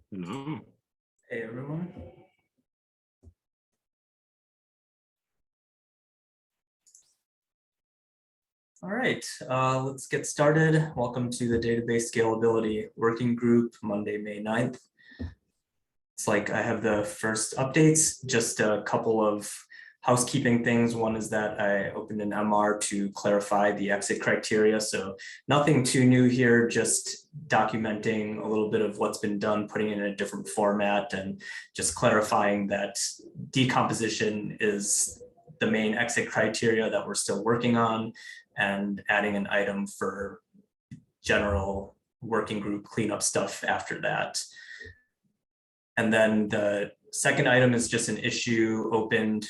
No. Hey, everyone. All right, let's get started. Welcome to the Database Scalability Working Group, Monday, May 9th. It's like I have the first updates, just a couple of housekeeping things. One is that I opened an MR to clarify the exit criteria. So nothing too new here, just documenting a little bit of what's been done, putting it in a different format, and just clarifying that decomposition is the main exit criteria that we're still working on, and adding an item for general working group cleanup stuff after that. And then the second item is just an issue opened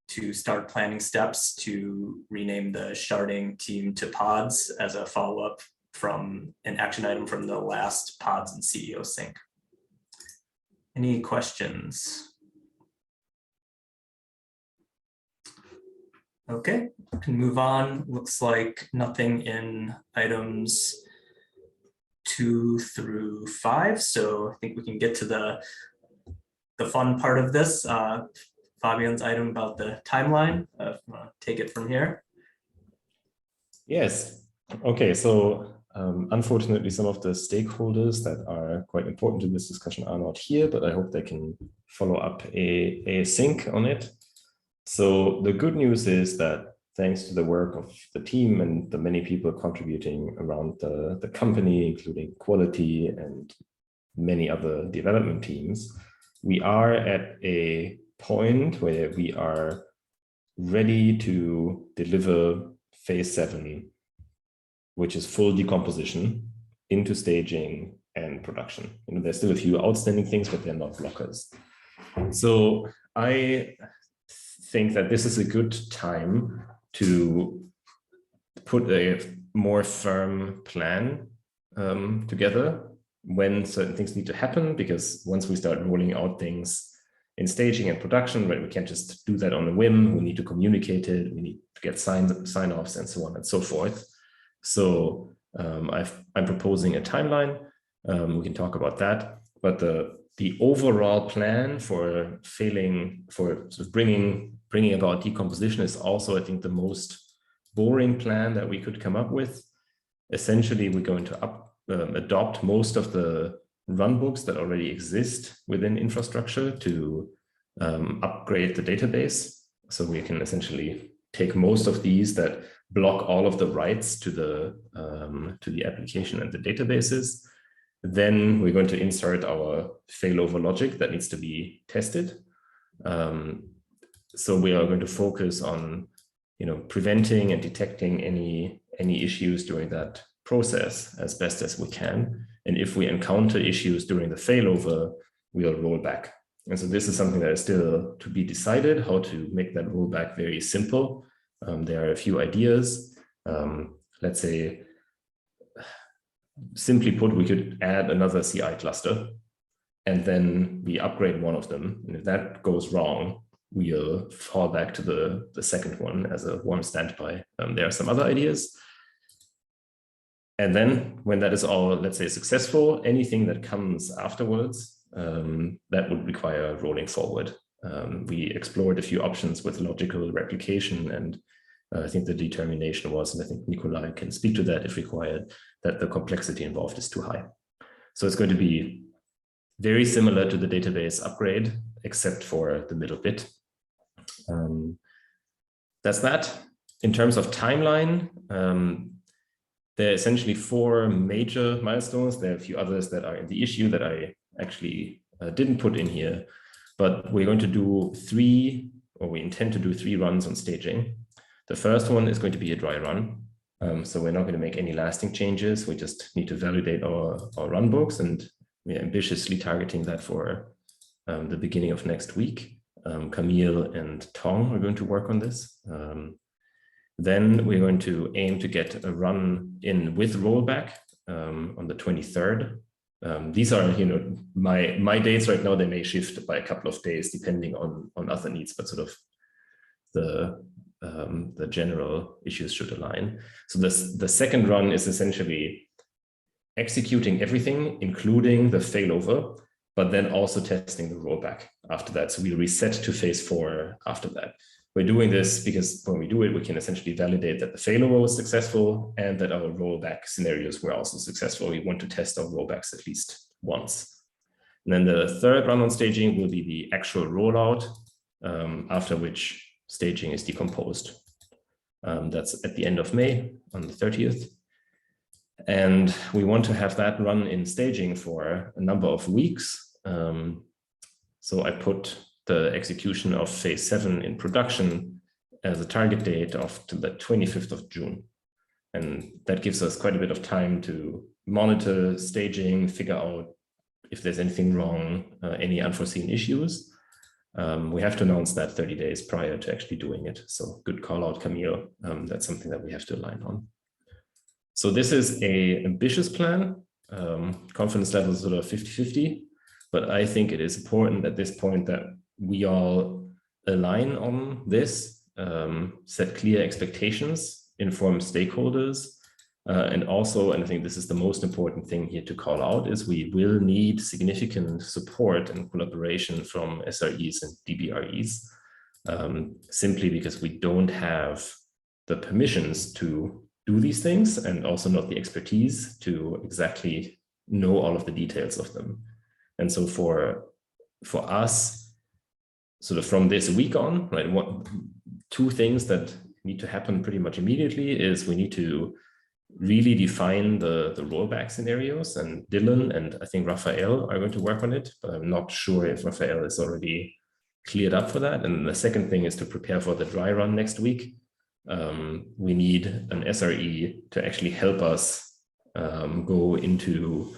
to start planning steps to rename the sharding team to pods as a follow-up from an action item from the last pods and CEO sync. Any questions? Okay, can move on. Looks like nothing in items 2 through 5. So I think we can get to the fun part of this. Fabian's item about the timeline. Take it from here. Yes. Okay. So unfortunately, some of the stakeholders that are quite important in this discussion are not here, but I hope they can follow up a sync on it. So the good news is that thanks to the work of the team and the many people contributing around the company, including quality and many other development teams, we are at a point where we are ready to deliver phase 7, which is full decomposition into staging and production. You know, there's still a few outstanding things, but they're not blockers. So I think that this is a good time to put a more firm plan together when certain things need to happen, because once we start rolling out things in staging and production, right, we can't just do that on a whim. We need to communicate it. We need to get sign-offs and so on and so forth. So I'm proposing a timeline. We can talk about that, but the overall plan for sort of bringing about decomposition is also, I think, the most boring plan that we could come up with. Essentially, we're going to adopt most of the runbooks that already exist within infrastructure to upgrade the database. So we can essentially take most of these that block all of the writes to the application and the databases. Then we're going to insert our failover logic that needs to be tested. So we are going to focus on, preventing and detecting any issues during that process as best as we can. And if we encounter issues during the failover, we'll roll back. And so this is something that is still to be decided, how to make that rollback very simple. There are a few ideas. Let's say, simply put, we could add another CI cluster, and then we upgrade one of them. And if that goes wrong, we'll fall back to the second one as a warm standby. There are some other ideas. And then when that is all, let's say, successful, anything that comes afterwards, that would require rolling forward. We explored a few options with logical replication, and I think the determination was, and I think Nikolai can speak to that if required, that the complexity involved is too high. So it's going to be very similar to the database upgrade, except for the middle bit. That's that. In terms of timeline, there are essentially 4 major milestones. There are a few others that are in the issue that I actually didn't put in here, but we're going to do 3, or we intend to do 3 runs on staging. The first one is going to be a dry run. So we're not going to make any lasting changes. We just need to validate our runbooks, and we're ambitiously targeting that for the beginning of next week. Camille and Tong are going to work on this. Then we're going to aim to get a run in with rollback on the 23rd. These are, my dates right now. They may shift by a couple of days depending on other needs, but sort of the general issues should align. So the second run is essentially executing everything, including the failover, but then also testing the rollback after that. So we reset to phase 4 after that. We're doing this because when we do it, we can essentially validate that the failover was successful and that our rollback scenarios were also successful. We want to test our rollbacks at least once. And then the third run on staging will be the actual rollout, after which staging is decomposed. That's at the end of May on the 30th. And we want to have that run in staging for a number of weeks. So I put the execution of phase 7 in production as a target date of to the 25th of June. And that gives us quite a bit of time to monitor staging, figure out if there's anything wrong, any unforeseen issues. We have to announce that 30 days prior to actually doing it. So good call out, Camille. That's something that we have to align on. So this is an ambitious plan. Confidence level is sort of 50-50, but I think it is important at this point that we all align on this, set clear expectations, inform stakeholders, and also, and I think this is the most important thing here to call out, is we will need significant support and collaboration from SREs and DBREs, simply because we don't have the permissions to do these things and also not the expertise to exactly know all of the details of them. And so for us, sort of from this week on, right, two things that need to happen pretty much immediately is we need to really define the rollback scenarios, and Dylan and I think Raphael are going to work on it, but I'm not sure if Raphael is already cleared up for that. And the second thing is to prepare for the dry run next week. We need an SRE to actually help us go into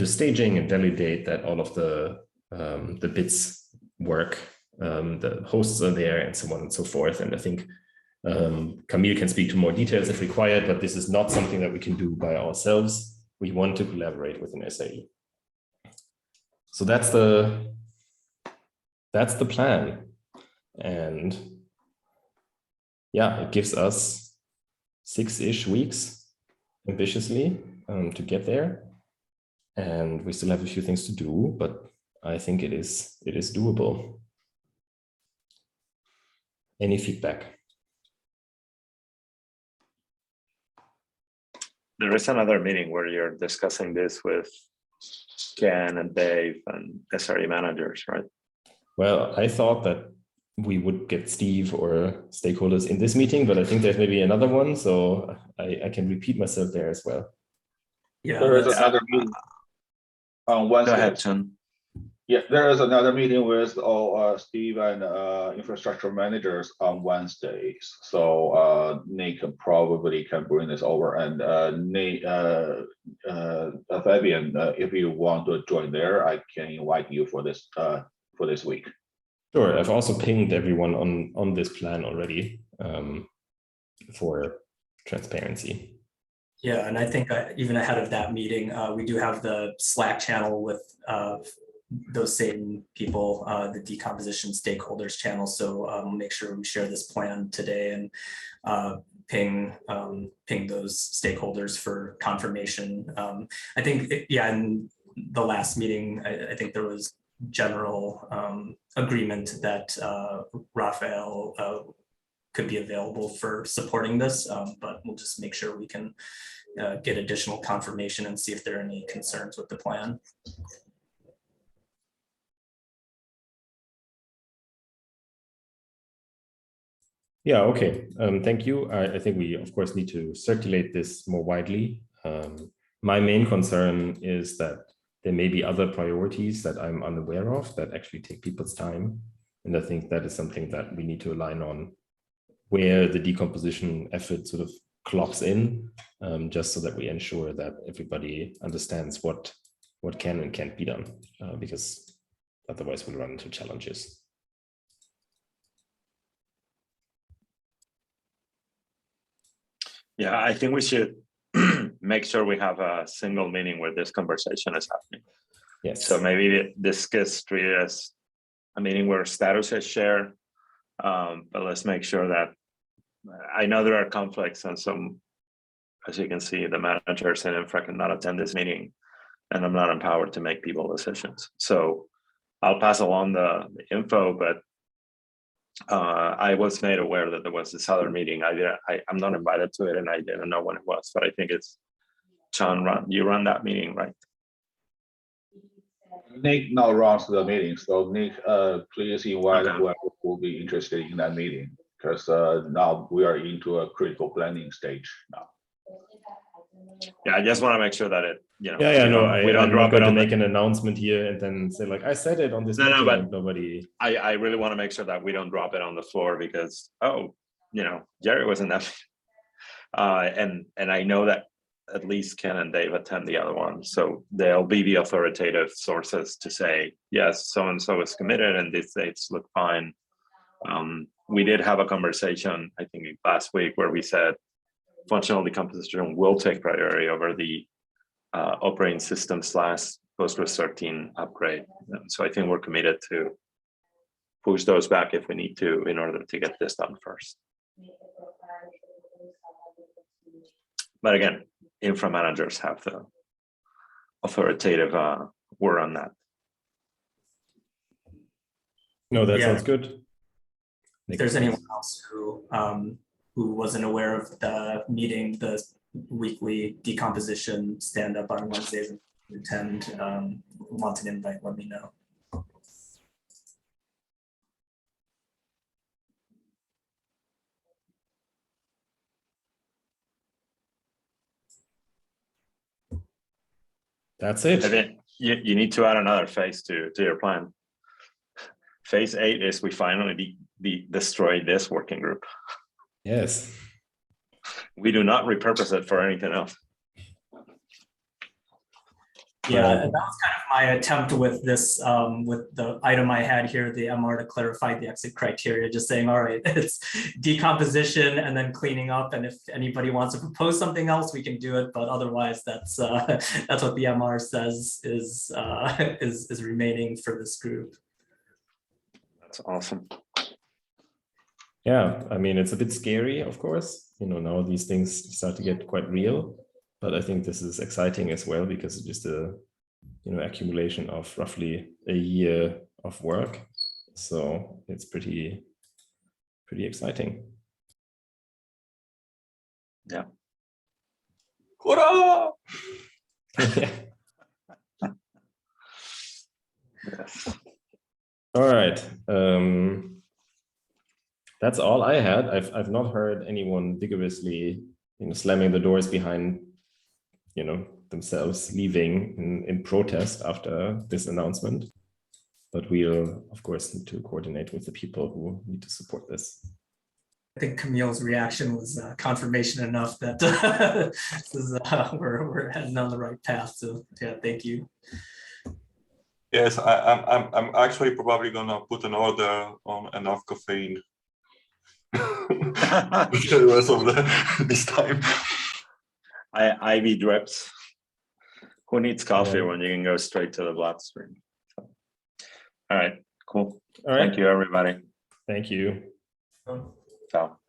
staging and validate that all of the bits work, the hosts are there, and so on and so forth. And I think Camille can speak to more details if required, but this is not something that we can do by ourselves. We want to collaborate with an SRE. So that's the plan. And yeah, it gives us 6-ish weeks ambitiously to get there. And we still have a few things to do, but I think it is doable. Any feedback? There is another meeting where you're discussing this with Ken and Dave and SRE managers, right? Well, I thought that we would get Steve or stakeholders in this meeting, but I think there's maybe another one, so I can repeat myself there as well. Yeah, there is another meeting on Wednesday. Go ahead, Chen. Yeah, there is another meeting with all Steve and infrastructure managers on Wednesdays. So Nate probably can bring this over, and Nate, Fabian, if you want to join there, I can invite you for this week. Sure, I've also pinged everyone on this plan already for transparency. Yeah, and I think even ahead of that meeting, we do have the Slack channel with those same people, the decomposition stakeholders channel. So make sure we share this plan today and ping those stakeholders for confirmation. I think, in the last meeting, I think there was general agreement that Raphael could be available for supporting this, but we'll just make sure we can get additional confirmation and see if there are any concerns with the plan. Yeah, okay. Thank you. I think we, of course, need to circulate this more widely. My main concern is that there may be other priorities that I'm unaware of that actually take people's time. And I think that is something that we need to align on, where the decomposition effort sort of clocks in, just so that we ensure that everybody understands what can and can't be done, because otherwise we'll run into challenges. Yeah, I think we should make sure we have a single meeting where this conversation is happening. Yes. So maybe this gets treated as a meeting where status is shared, but let's make sure that, I know there are conflicts and some, as you can see, the managers and infra cannot attend this meeting. and I'm not empowered to make people decisions. So I'll pass along the info, but I was made aware that there was this other meeting. I'm not invited to it, and I didn't know when it was, but I think it's John, you run that meeting, right? Nick now runs the meeting, so Nick, please invite Okay. whoever will be interested in that meeting, because now we are into a critical planning stage now. Yeah, I just want to make sure that it, We don't drop not it going to on make an announcement here and then say like, I said it on this No, meeting, but and nobody. I really want to make sure that we don't drop it on the floor because, Jerry was in that. And I know that at least Ken and Dave attend the other one. So they'll be the authoritative sources to say, yes, so-and-so is committed and these dates look fine. We did have a conversation, I think last week, where we said functional decomposition will take priority over the operating system / Postgres 13 upgrade. So I think we're committed to push those back if we need to in order to get this done first. But again, infra managers have the authoritative word on that. No, that Yeah. sounds good. If there's anyone else who wasn't aware of the meeting, the weekly decomposition stand up on Wednesdays and attend, want an invite, let me know. That's it. I think you need to add another phase to your plan. Phase 8 is we finally destroy this working group. Yes. We do not repurpose it for anything else. Yeah, that was kind of my attempt with this, with the item I had here, the MR to clarify the exit criteria, just saying, all right, it's decomposition and then cleaning up. And if anybody wants to propose something else, we can do it. But otherwise, that's what the MR says is remaining for this group. That's awesome. Yeah, I mean, it's a bit scary, of course. Now these things start to get quite real. But I think this is exciting as well because it is the accumulation of roughly a year of work. So it's pretty exciting. Yeah. Hurrah! Yes. All right. That's all I had. I've not heard anyone vigorously slamming the doors behind themselves, leaving in protest after this announcement. But we'll, of course, need to coordinate with the people who need to support this. I think Camille's reaction was confirmation enough that this is, we're heading on the right path. So yeah, thank you. Yes, I'm actually probably gonna put an order on enough caffeine the rest of this time. IV drips. Who needs coffee Yeah. when you can go straight to the bloodstream? So, all right, cool. All right. Thank you, everybody. Thank you. Ciao.